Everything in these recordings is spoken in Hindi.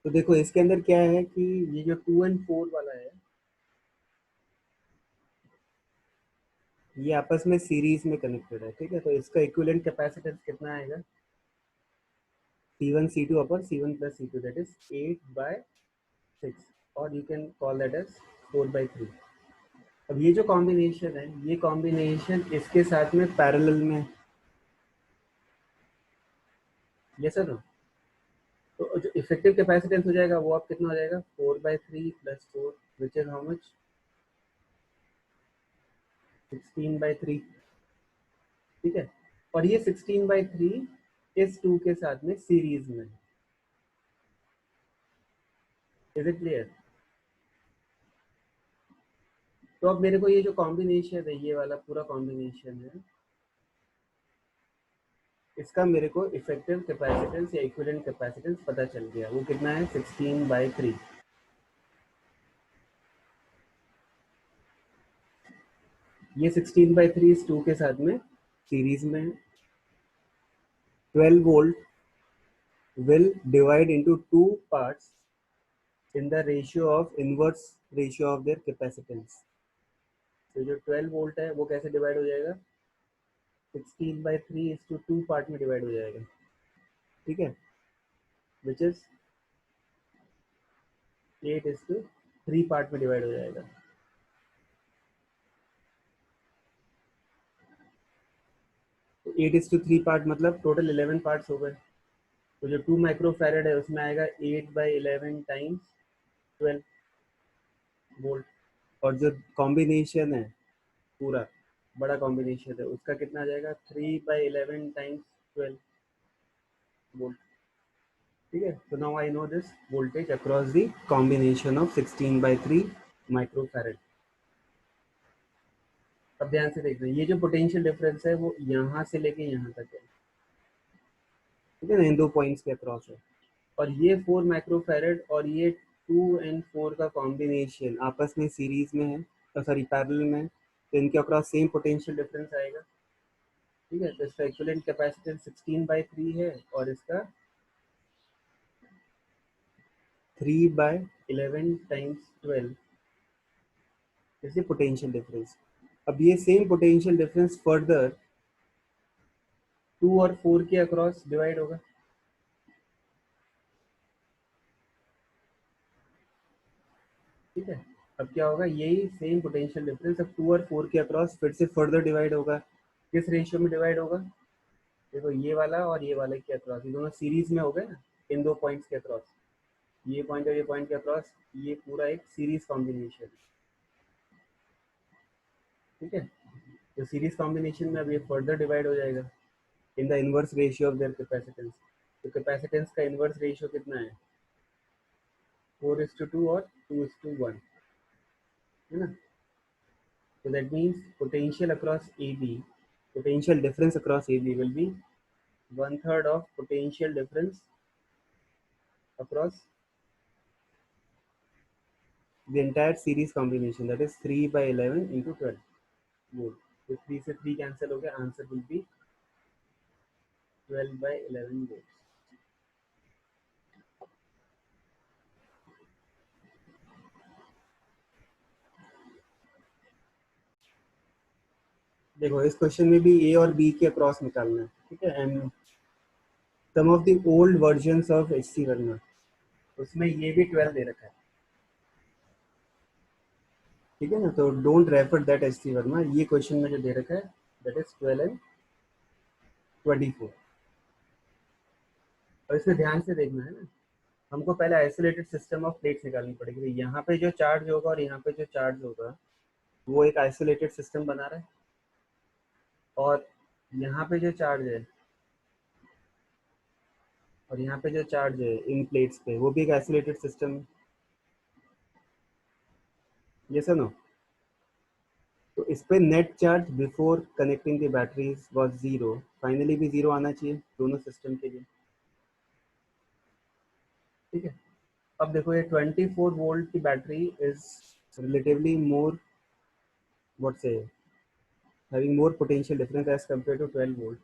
तो देखो इसके अंदर क्या है कि ये जो 2 and 4 वाला है ये आपस में सीरीज में कनेक्टेड है, ठीक है। तो इसका इक्विवेलेंट कैपेसिटेंस कितना आएगा, C1 C2 upon C1 plus C2, that is 8/6, और you can call that as 4/3। अब ये जो कॉम्बिनेशन है ये कॉम्बिनेशन इसके साथ में पैरेलल में, ये सर ना। तो जो इफेक्टिव कैपेसिटेंस हो जाएगा वो आप कितना हो जाएगा, 4/3 + 4 विच इज हाउ मच, 16/3, ठीक है। और ये 16/3 इस 2 के साथ में सीरीज में, इज इट क्लियर। तो अब मेरे को ये जो कॉम्बिनेशन है ये वाला पूरा कॉम्बिनेशन है, इसका मेरे को इफेक्टिव कैपेसिटेंस या इक्विवेलेंट कैपेसिटेंस पता चल गया, वो कितना है 16/3। ये 16/3 इस 2 के साथ में सीरीज में है। 12 volt will divide into two parts in the ratio of inverse ratio of their capacitance। तो जो 12 वोल्ट है वो कैसे डिवाइड हो जाएगा, 16/3 इस टू 2 पार्ट में डिवाइड हो जाएगा, ठीक है, विच इज 8:3 पार्ट में डिवाइड हो जाएगा। तो 8:3 पार्ट मतलब टोटल 11 पार्ट्स हो गए। तो जो 2 माइक्रोफैरेड है उसमें आएगा 8/11 टाइम्स 12 वोल्ट, और जो कॉम्बिनेशन है पूरा बड़ा कॉम्बिनेशन है उसका कितना आ जाएगा, 3/11 टाइम्स 12 वोल्ट, ठीक है। तो now I know this voltage across the combination of 16/3 microfarad. अब ध्यान से देखना, ये जो पोटेंशियल डिफरेंस है वो यहाँ से लेके यहाँ तक है, ठीक है ना, इन 2 पॉइंट्स के अक्रॉस है। और ये 4 माइक्रोफैरेड और ये 2 and 4 का कॉम्बिनेशन आपस में सीरीज में है, सॉरी पैरेलल में है, तो इनके अक्रॉस सेम पोटेंशियल डिफरेंस आएगा, ठीक है। तो इसका इक्विवेलेंट कैपेसिटेंस 16/3 है और इसका 3/11 times 12, is the potential difference. अब ये सेम पोटेंशियल डिफरेंस फर्दर 2 और 4 के अक्रॉस डिवाइड होगा, ठीक है। अब क्या होगा, यही सेम पोटेंशियल डिफरेंस अब 2 और 4 के अक्रॉस फिर से फर्दर डिवाइड होगा। किस रेशियो में डिवाइड होगा, देखो ये वाला और ये वाले के अक्रॉस, ये दोनों सीरीज में हो गए ना, इन 2 पॉइंट्स के अक्रॉस, ये पॉइंट और ये पॉइंट के अक्रॉस, ये पूरा एक सीरीज कॉम्बिनेशन, ठीक है। तो सीरीज कॉम्बिनेशन में अब ये फर्दर डिवाइड हो जाएगा in the inverse ratio of their capacitance. तो कैपेसिटेंस का इनवर्स रेशियो कितना है, 4:2 और 2:1, है ना। So that means potential across AB, potential difference across AB will be 1/3 of potential difference across the entire series combination, that is 3/11 into 12 volt. So 3 से 3 cancel हो गया, answer will be 12/11 volts। देखो इस क्वेश्चन में भी A और B के अक्रॉस निकालना है, ठीक है। And some of the old versions of HC Verma, उसमें ये भी 12 दे रखा है, ठीक है ना। तो don't refer that HC Verma, ये क्वेश्चन में जो दे रखा है दैट इज 12 and 24। और इसमें ध्यान से देखना है ना, हमको पहले आइसोलेटेड सिस्टम ऑफ प्लेट्स निकालनी पड़ेगी। तो यहाँ पे जो चार्ज होगा और यहाँ पे जो चार्ज होगा वो एक आइसोलेटेड सिस्टम बना रहा है, और यहाँ पे जो चार्ज है और यहाँ पे जो चार्ज है इन प्लेट्स पे वो भी एक आइसोलेटेड सिस्टम है, यस और नो। तो इस पे net charge before connecting the batteries was 0, finally भी 0 आना चाहिए दोनों सिस्टम के लिए, ठीक है। अब देखो ये 24 वोल्ट की battery is relatively more, what से, having more potential difference as compared to 12 volt।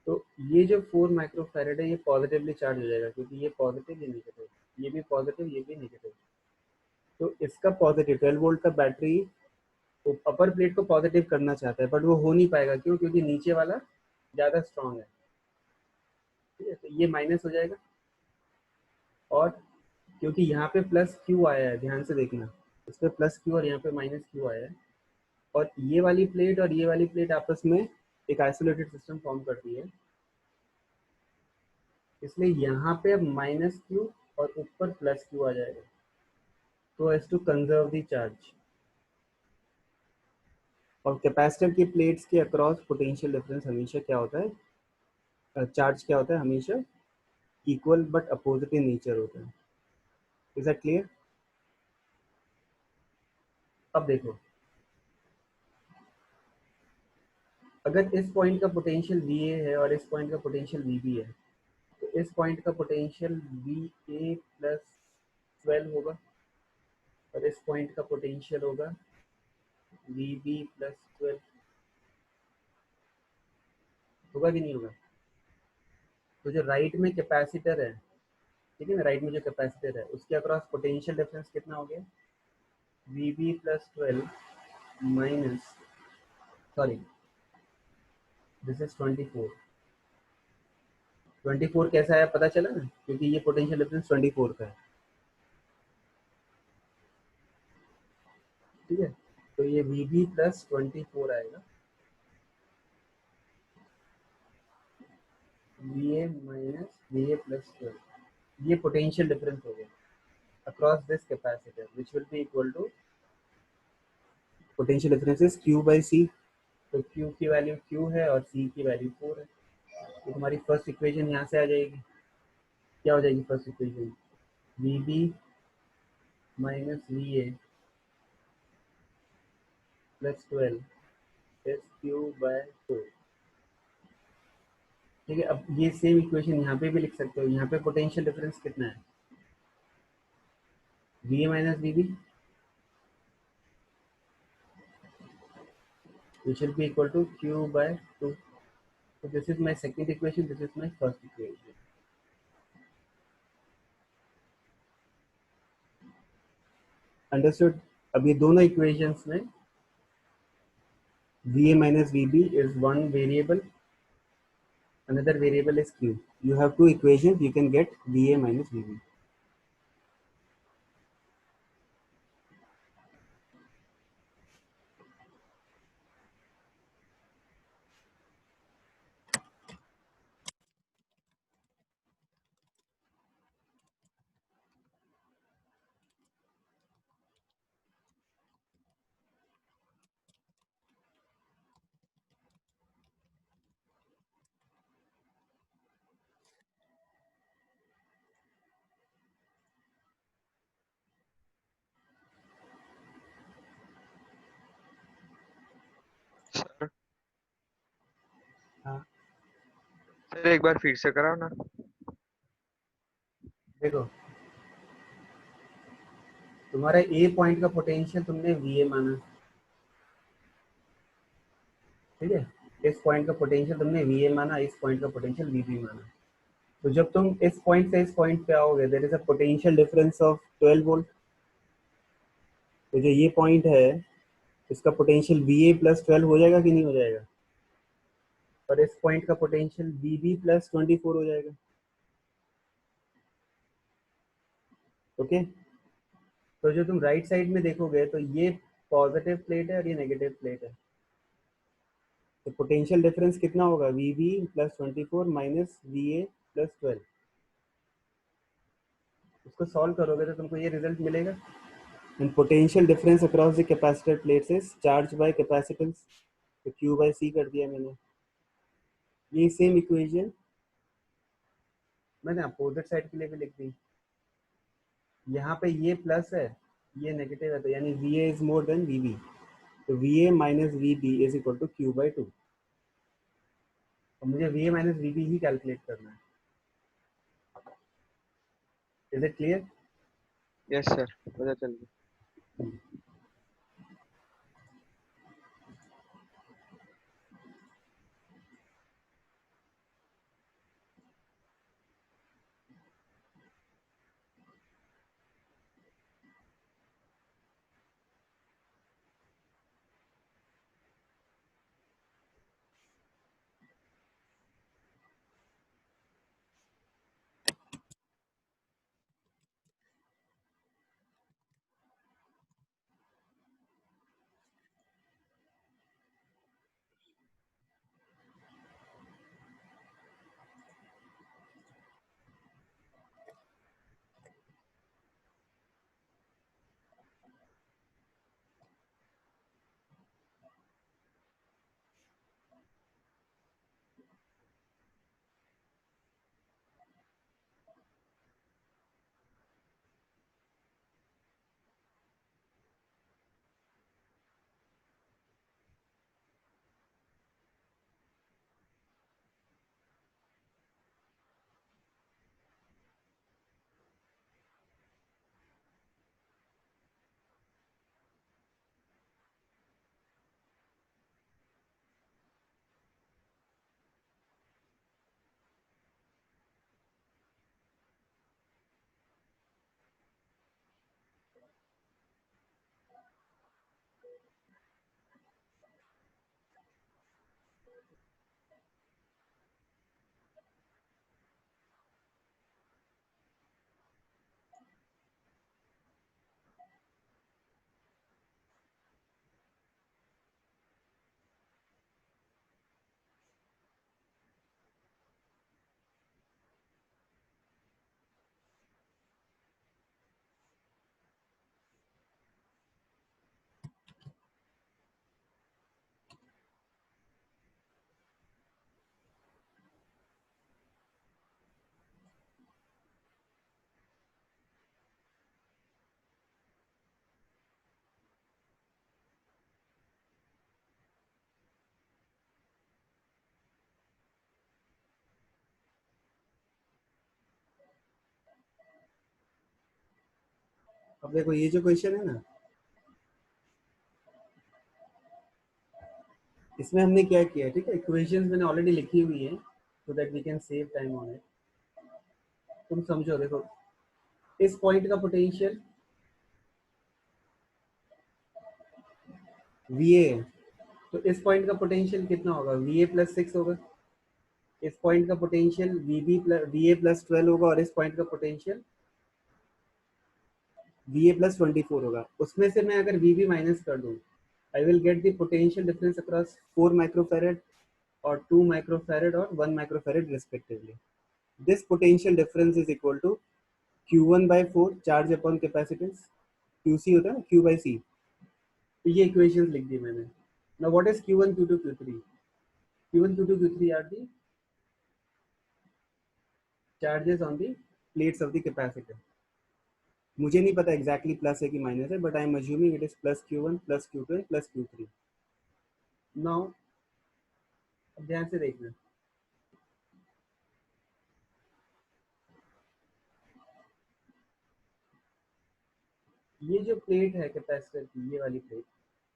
तो ये जो 4 माइक्रोफैरेड है ये पॉजिटिवली चार्ज हो जाएगा, क्योंकि ये पॉजिटिव, ये नेगेटिव, ये भी पॉजिटिव, ये भी नेगेटिव। तो इसका पॉजिटिव 12 वोल्ट का बैटरी तो अपर प्लेट को पॉजिटिव करना चाहता है, बट वो हो नहीं पाएगा। क्यों? क्योंकि नीचे वाला ज़्यादा स्ट्रांग है। ठीक है, तो ये माइनस हो जाएगा। और क्योंकि यहाँ पे प्लस क्यू आया है, ध्यान से देखना, इस पे प्लस क्यू और यहाँ पे माइनस क्यू आया है, और ये वाली प्लेट और ये वाली प्लेट आपस में एक आइसोलेटेड सिस्टम फॉर्म करती है, इसलिए यहाँ पे अब माइनस क्यू और ऊपर प्लस क्यू आ जाएगा, तो as to conserve the charge. और कैपेसिटर की प्लेट्स के अक्रॉस पोटेंशियल डिफरेंस हमेशा क्या होता है, चार्ज क्या होता है, हमेशा equal but opposite in nature होता है। Is that clear? अब देखो, अगर इस पॉइंट का पोटेंशियल वी ए है और इस पॉइंट का पोटेंशियल वी बी है, तो इस पॉइंट का पोटेंशियल वी ए प्लस 12 होगा, और इस पॉइंट का पोटेंशियल होगा वी बी प्लस 12। होगा कि नहीं होगा? तो जो राइट में कैपेसिटर है, ठीक है ना, राइट में जो कैपेसिटर है उसके अक्रॉस पोटेंशियल डिफरेंस कितना हो गया, V B plus 12 minus, sorry, this is 24। 24 कैसा है पता चला ना, क्योंकि ये पोटेंशियल डिफरेंस 24 का है। ठीक है, तो ये वी बी प्लस 24 आएगा, V A minus V A plus 12। ये पोटेंशियल डिफरेंस हो गया across this capacitor, which will be equal to potential difference is Q by C. तो क्यू की वैल्यू क्यू है और सी की वैल्यू 4 है। तो तुम्हारी फर्स्ट इक्वेशन यहाँ से आ जाएगी। क्या हो जाएगी first equation? V B minus V A plus 12 is Q by 4। ठीक है, अब ये सेम इक्वेशन यहाँ पे भी लिख सकते हो। यहाँ पे पोटेंशियल डिफरेंस कितना है, V A minus V B, which will be equal to q by 2. So this is my second equation, this is my first equation. Understood? अब ये दोनों equations में va minus vb is one variable, another variable is q. You have two equations, you can get va minus vb. Sir हाँ, सर एक बार फिर से कराओ ना। देखो, तुम्हारा ए पॉइंट का पोटेंशियल तुमने va माना, ठीक है, इस पॉइंट का पोटेंशियल तुमने va माना, इस पॉइंट का पोटेंशियल vb माना। तो जब तुम इस पॉइंट से इस पॉइंट पे आओगे, there is a potential difference of 12 volt. तो जो ये पॉइंट है इसका पोटेंशियल वी ए प्लस 12 हो जाएगा कि नहीं हो जाएगा, और इस पॉइंट का पोटेंशियल वी बी प्लस 24 हो जाएगा। ओके, तो जो तुम राइट साइड में देखोगे तो ये पॉजिटिव प्लेट है और ये नेगेटिव प्लेट है। तो पोटेंशियल डिफरेंस कितना होगा, V B plus 24 minus V A plus 12। उसको सॉल्व करोगे तो तुमको ये रिजल्ट मिलेगा। And potential difference across the capacitor plates is charge by capacitance. तो क्यू बाई सी कर दिया मैंने। ये सेम इक्वेशन मैंने अपोजिट साइड के लिए भी लिख दी। यहाँ पे ये प्लस है, ये नेगेटिव है, तो यानी V A is more than V B. तो V A minus V B is equal to Q by 2। और मुझे V A minus V B ही कैलकुलेट करना है। Is it clear? Yes sir, पता चल गया। अब देखो ये जो क्वेश्चन है ना, इसमें हमने क्या किया है, ठीक है, इक्वेशंस मैंने ऑलरेडी लिखी हुई है so that we can save time on it. तुम समझो, देखो इस पॉइंट का पोटेंशियल वी ए है, तो इस पॉइंट का पोटेंशियल कितना होगा, वी ए प्लस 6 होगा। इस पॉइंट का पोटेंशियल वी ए प्लस 12 होगा, और इस पॉइंट का पोटेंशियल वी ए प्लस 24 होगा। उसमें से मैं अगर वी बी माइनस कर दूँ, I will get the potential difference across 4 microfarad और 2 माइक्रोफेरेड और 1 microfarad respectively. This potential difference is equal to Q1 by 4 charge upon capacitance, QC होता है ना, Q by C। तो ये इक्वेशंस लिख दी मैंने। Now what is Q1 Q2 Q3? Q1 Q2 Q3 are the charges on the plates of the capacitor. मुझे नहीं पता एग्जैक्टली प्लस है कि माइनस है, but I am assuming it is plus Q1 plus Q2 and plus Q3। Now अब ध्यान से देखना, ये जो प्लेट है कैपेसिटर की, ये वाली प्लेट,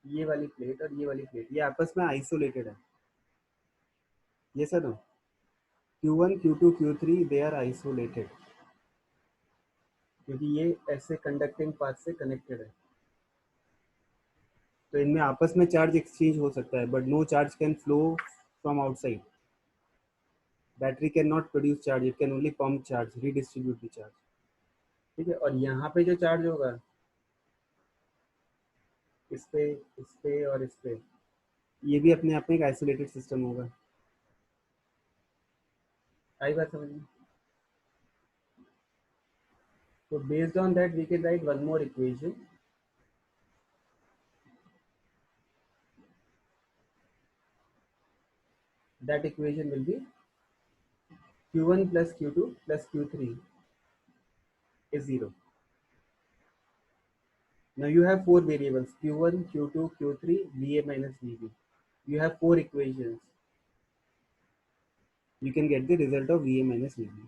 ये वाली प्लेट और ये वाली प्लेट, ये आपस में आइसोलेटेड है। ये sir no, Q1 Q2 Q3 they are isolated, क्योंकि ये ऐसे कंडक्टिंग पाथ से कनेक्टेड है। तो इनमें आपस में चार्ज एक्सचेंज हो सकता है, but no charge can flow from outside. Battery can not produce charge, it can only pump charge, redistribute the charge. ठीक है, और यहाँ पे जो चार्ज होगा, इस पे और इस पे, ये भी अपने आप में एक आइसोलेटेड सिस्टम होगा। आई बात समझ में? तो based on that we can write one more equation. That equation will be Q1 plus Q2 plus Q3 is 0. Now you have four variables Q1, Q2, Q3, VA minus VB. You have four equations. You can get the result of VA minus VB.